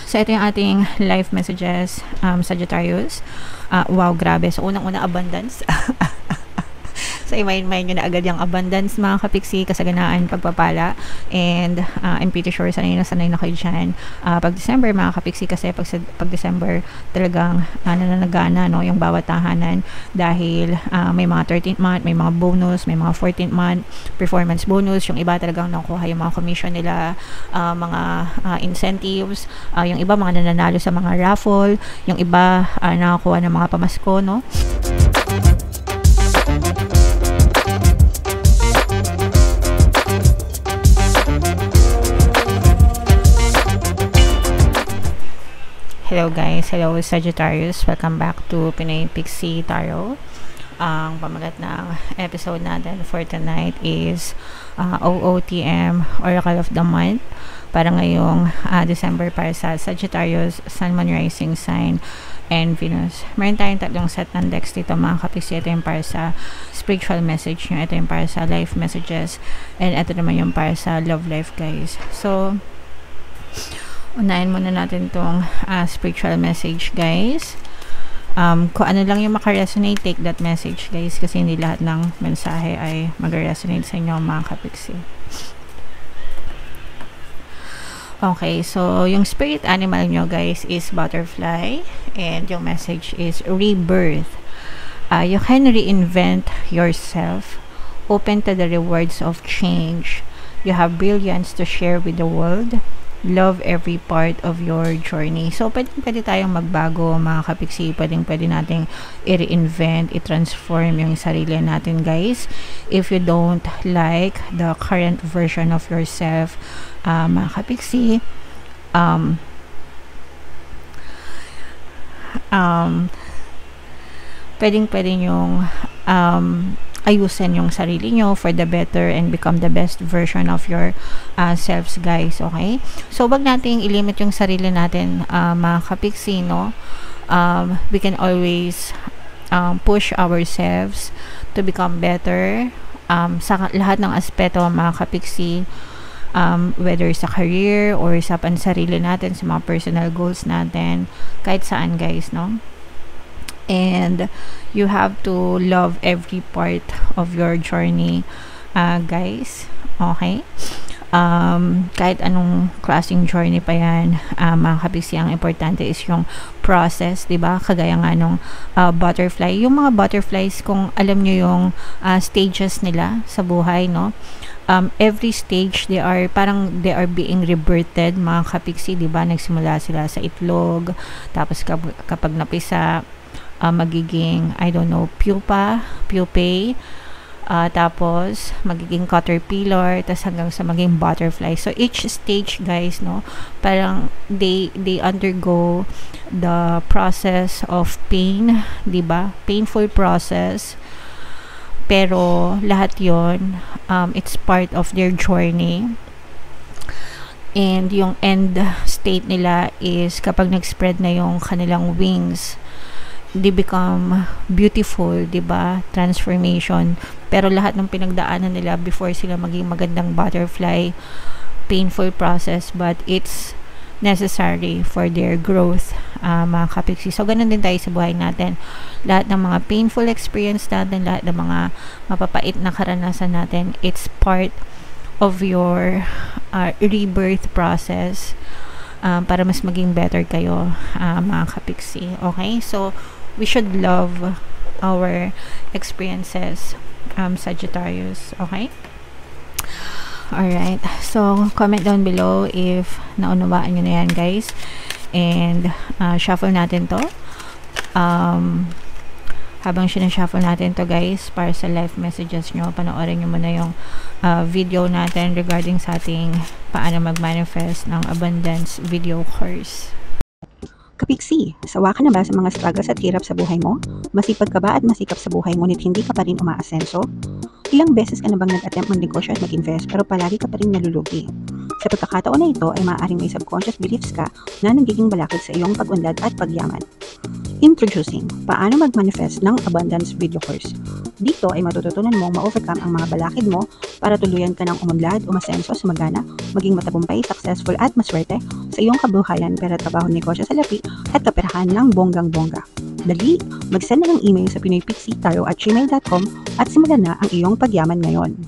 So, ito yung ating live messages, Sagittarius. Wow, grabe. So, unang-una, abundance. So, i-mind nyo na agad yung abundance, mga kapiksi, kasaganaan, pagpapala. And I'm pretty sure sanay na kayo dyan. Pag December, mga kapiksi, kasi pag December, talagang nananagana, no, yung bawat tahanan. Dahil may mga 13th month, may mga bonus, may mga 14th month, performance bonus. Yung iba talagang nakuha yung mga commission nila, mga incentives. Yung iba, mga nananalo sa mga raffle. Yung iba, nakakuha ng mga pamasko, no? Hello guys, hello Sagittarius, welcome back to Pinoy Pixie Tarot. Ang pamagat ng episode natin for tonight is OOTM, Oracle of the Month, para ngayong December para sa Sagittarius, Sun, Moon, Rising Sign, and Venus. Meron tayong tatlong set ng decks dito, mga kapiksi. Ito yung para sa spiritual message nyo, ito yung para sa life messages, and ito naman yung para sa love life, guys. So, unahin muna natin tong spiritual message, guys. Kung ano lang yung makaresonate, take that message, guys, kasi hindi lahat ng mensahe ay mag-resonate sa inyo, mga kapiksi. Okay, so yung spirit animal nyo, guys, is butterfly, and yung message is rebirth. You can reinvent yourself, open to the rewards of change. You have brilliance to share with the world. Love every part of your journey. So, pwede tayong magbago, mga kapiksi. Pwede nating i-reinvent, i-transform yung sarili natin, guys. If you don't like the current version of yourself, mga kapiksi, pwede nyong ayusin yung sarili nyo for the better and become the best version of your selves, guys. Okay? So, wag nating ilimit yung sarili natin, mga kapiksi, no? We can always push ourselves to become better sa lahat ng aspeto, mga kapiksi, whether sa career or sa pansarili natin, sa mga personal goals natin, kahit saan, guys, no? And you have to love every part of your journey, guys. Okay? Kahit anong klaseng journey pa yan, mga kapiksi, ang importante is yung process, diba? Kagaya nga nung butterfly. Yung mga butterflies, kung alam nyo yung stages nila sa buhay, no? Every stage, they are being rebirthed, mga kapiksi, diba? Nagsimula sila sa itlog, tapos kapag napisa, magiging, I don't know, pupae, tapos magiging caterpillar, tas hanggang sa maging butterfly. So each stage, guys, no, parang they undergo the process of pain, diba? Painful process, pero lahat yon, it's part of their journey. And yung end state nila is kapag nag-spread na yung kanilang wings, they become beautiful, diba? Transformation. Pero lahat ng pinagdaanan nila before sila maging magandang butterfly, painful process, but it's necessary for their growth, mga kapiksi. So, ganun din tayo sa buhay natin. Lahat ng mga painful experience natin, lahat ng mga mapapait na karanasan natin, it's part of your rebirth process, para mas maging better kayo, mga kapiksi. Okay? So, we should love our experiences, Sagittarius. Okay? Alright. So, comment down below if naunawaan nyo na yan, guys. And, shuffle natin to. Habang sinashuffle natin to, guys, para sa live messages nyo, panoorin nyo muna yung video natin regarding sa ating paano mag-manifest ng abundance video course. Kapiksi, sawa ka na ba sa mga struggles at hirap sa buhay mo? Masipag ka ba at masikap sa buhay ngunit hindi ka pa rin umaasenso? Ilang beses ka na bang nag-attempt magnegosyo at mag-invest pero palagi ka pa rin nalulugi? Sa pagkakataon na ito ay maaaring may subconscious beliefs ka na nagiging balakid sa iyong pag-unlad at pagyaman. Introducing, paano mag-manifest ng abundance video course. Dito ay matututunan mong ma-overcome ang mga balakid mo para tuluyan ka ng umunlad, umasenso, sumagana, maging matagumpay, successful at maswerte sa iyong kabuhayan, pera, trabaho, negosyo, salapi at kaperahan ng bonggang-bongga. Dali, mag-send na ng email sa pinoypixie@gmail.com at simulan na ang iyong pagyaman ngayon.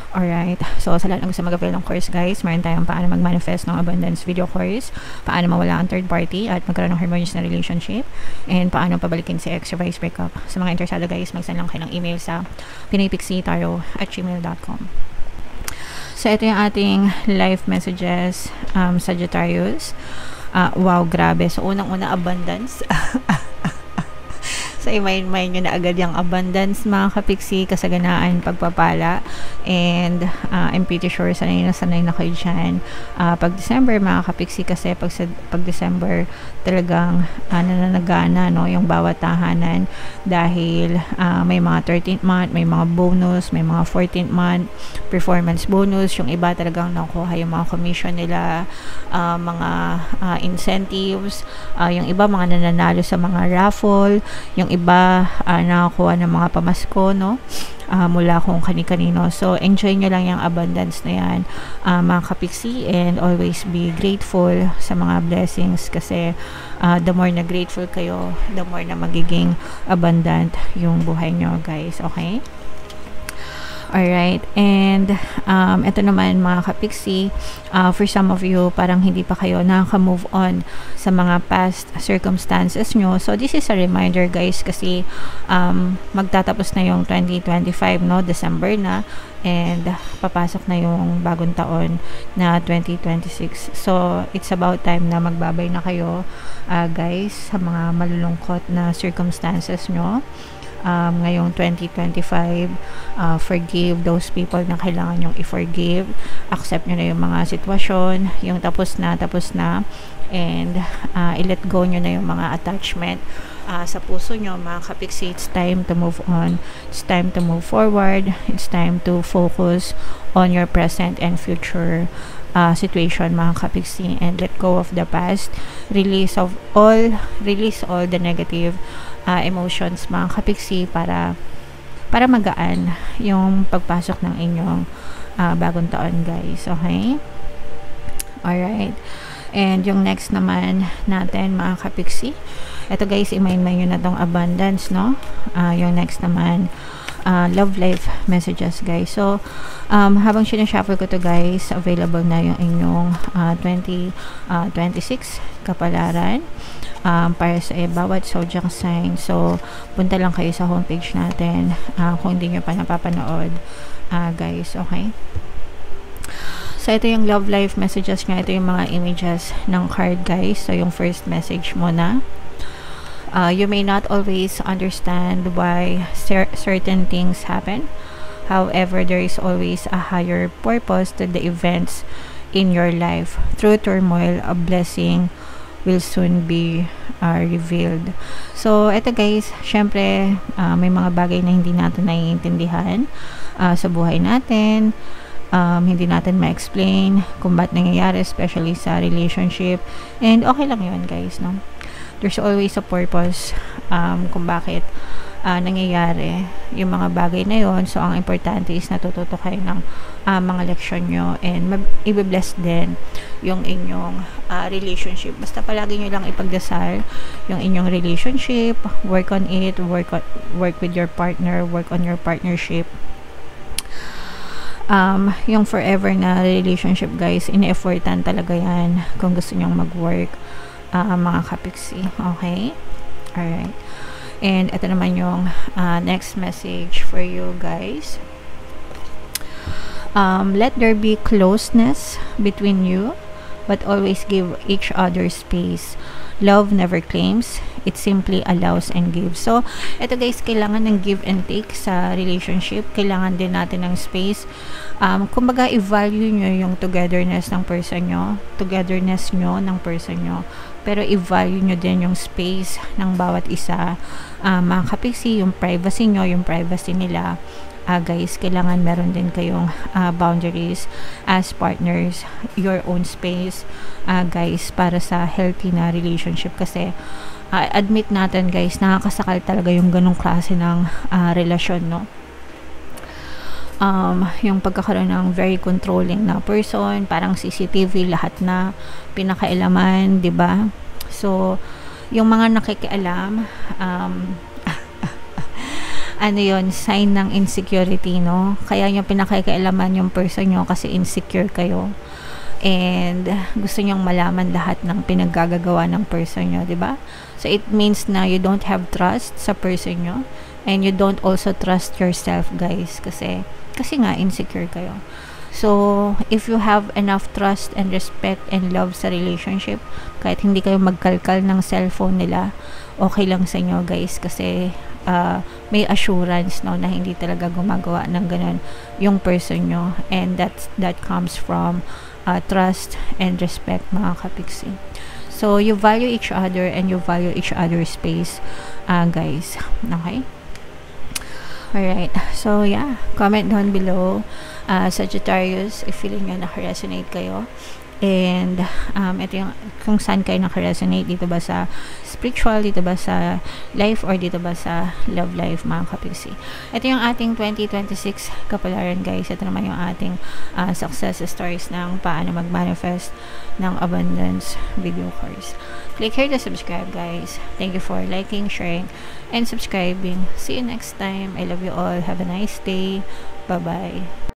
Alright, so sa lahat ng gusto mag-avail ng course guys, meron tayong paano mag-manifest ng abundance video course, paano mawala ang third party at magkaroon ng harmonious na relationship, and paano pabalikin si ex or vice breakup. Sa mga interesado guys, mag-send lang kayo ng email sa pinoypixie@gmail.com. So ito yung ating live messages, Sagittarius. Wow, grabe. So unang-una, abundance. So i-mind nyo na agad yung abundance mga kapiksi, kasaganaan, pagpapala, and I'm pretty sure sanay na kayo dyan. Pag December mga kapiksi, kasi pag December talagang nananagana no, yung bawat tahanan dahil may mga 13th month, may mga bonus, may mga 14th month performance bonus, yung iba talagang nakuha yung mga commission nila, mga incentives, yung iba mga nananalo sa mga raffle, yung iba nakakuha ng mga pamasko no, mula kung kani-kanino. So enjoy nyo lang yung abundance na yan mga kapiksi, and always be grateful sa mga blessings, kasi the more na grateful kayo, the more na magiging abundant yung buhay nyo guys, okay? Alright, and ito naman mga kapiksi, for some of you, parang hindi pa kayo nakaka-move on sa mga past circumstances nyo. So this is a reminder guys, kasi magtatapos na yung 2025 no, December na, and papasok na yung bagong taon na 2026. So it's about time na magbabay na kayo guys sa mga malulungkot na circumstances nyo. Ngayong 2025, forgive those people na kailangan nyong i-forgive, accept nyo na yung mga sitwasyon, yung tapos na, and i-let go nyo na yung mga attachment sa puso nyo mga kapiksi. It's time to move on, it's time to move forward, it's time to focus on your present and future situation mga kapiksi, and let go of the past, release all the negative emotions mga kapiksi, para magaan yung pagpasok ng inyong bagong taon guys, okay? Alright, and yung next naman natin mga kapiksi, ito guys, i-mind nyo na tong abundance no. Yung next naman, love life messages guys. So habang sinashuffle ko to guys, available na yung inyong 2026 kapalaran para sa bawat zodiac sign. So punta lang kayo sa homepage natin kung hindi nyo pa napapanood guys, okay? So ito yung love life messages nga, ito yung mga images ng card guys. So yung first message muna, you may not always understand why certain things happen. However, there is always a higher purpose to the events in your life. Through turmoil, a blessing will soon be revealed. So, ito guys, syempre, may mga bagay na hindi natin naiintindihan sa buhay natin. Hindi natin ma-explain kung ba't nangyayari, especially sa relationship. And okay lang yun guys, no? There's always a purpose kung bakit nangyayari yung mga bagay na yon. So ang importante is natututo kayo ng mga leksyon nyo, and i-bless din yung inyong relationship. Basta palagi nyo lang ipagdasal yung inyong relationship, work on it, work with your partner, work on your partnership. Yung forever na relationship guys, ine-effortan talaga yan kung gusto nyong mag-work mga kapiksi, okay? Alright, and ito naman yung next message for you guys. Let there be closeness between you, but always give each other space. Love never claims, it simply allows and gives. So, ito guys, kailangan ng give and take sa relationship. Kailangan din natin ng space. Kumbaga, i-value nyo yung togetherness ng person nyo, pero i-value nyo din yung space ng bawat isa. Mga kapiksi, yung privacy nyo, yung privacy nila. guys, kailangan meron din kayong boundaries as partners, your own space, guys, para sa healthy na relationship. Kasi admit natin guys, nakakasakal talaga yung ganong klase ng relasyon, no? Yung pagkakaroon ng very controlling na person, parang CCTV, lahat na pinakailaman, 'di ba? So yung mga nakikialam, ano yon, sign ng insecurity, no? Kaya yung pinakailaman yung person nyo kasi insecure kayo. And gusto nyong malaman lahat ng pinaggagawa ng person nyo, 'di ba? So it means na you don't have trust sa person nyo, and you don't also trust yourself, guys, kasi nga insecure kayo. So if you have enough trust and respect and love sa relationship, kahit hindi kayo magkalkal ng cellphone nila, okay lang sa inyo, guys, kasi may assurance, no, na hindi talaga gumagawa ng ganun yung person nyo, and that comes from trust and respect, mga kapiksi. So you value each other and you value each other's space, guys. Okay? Alright, so yeah, comment down below, Sagittarius, if feeling nyo naka-resonate kayo. And ito yung kung saan kayo naka-resonate, dito ba sa spiritual, dito ba sa life, or dito ba sa love life, mga kapiksi. Ito yung ating 2026 kapalaran, guys. Ito naman yung ating success stories ng paano mag-manifest ng abundance video course. Click here to subscribe, guys. Thank you for liking, sharing, and subscribing. See you next time. I love you all. Have a nice day. Bye-bye.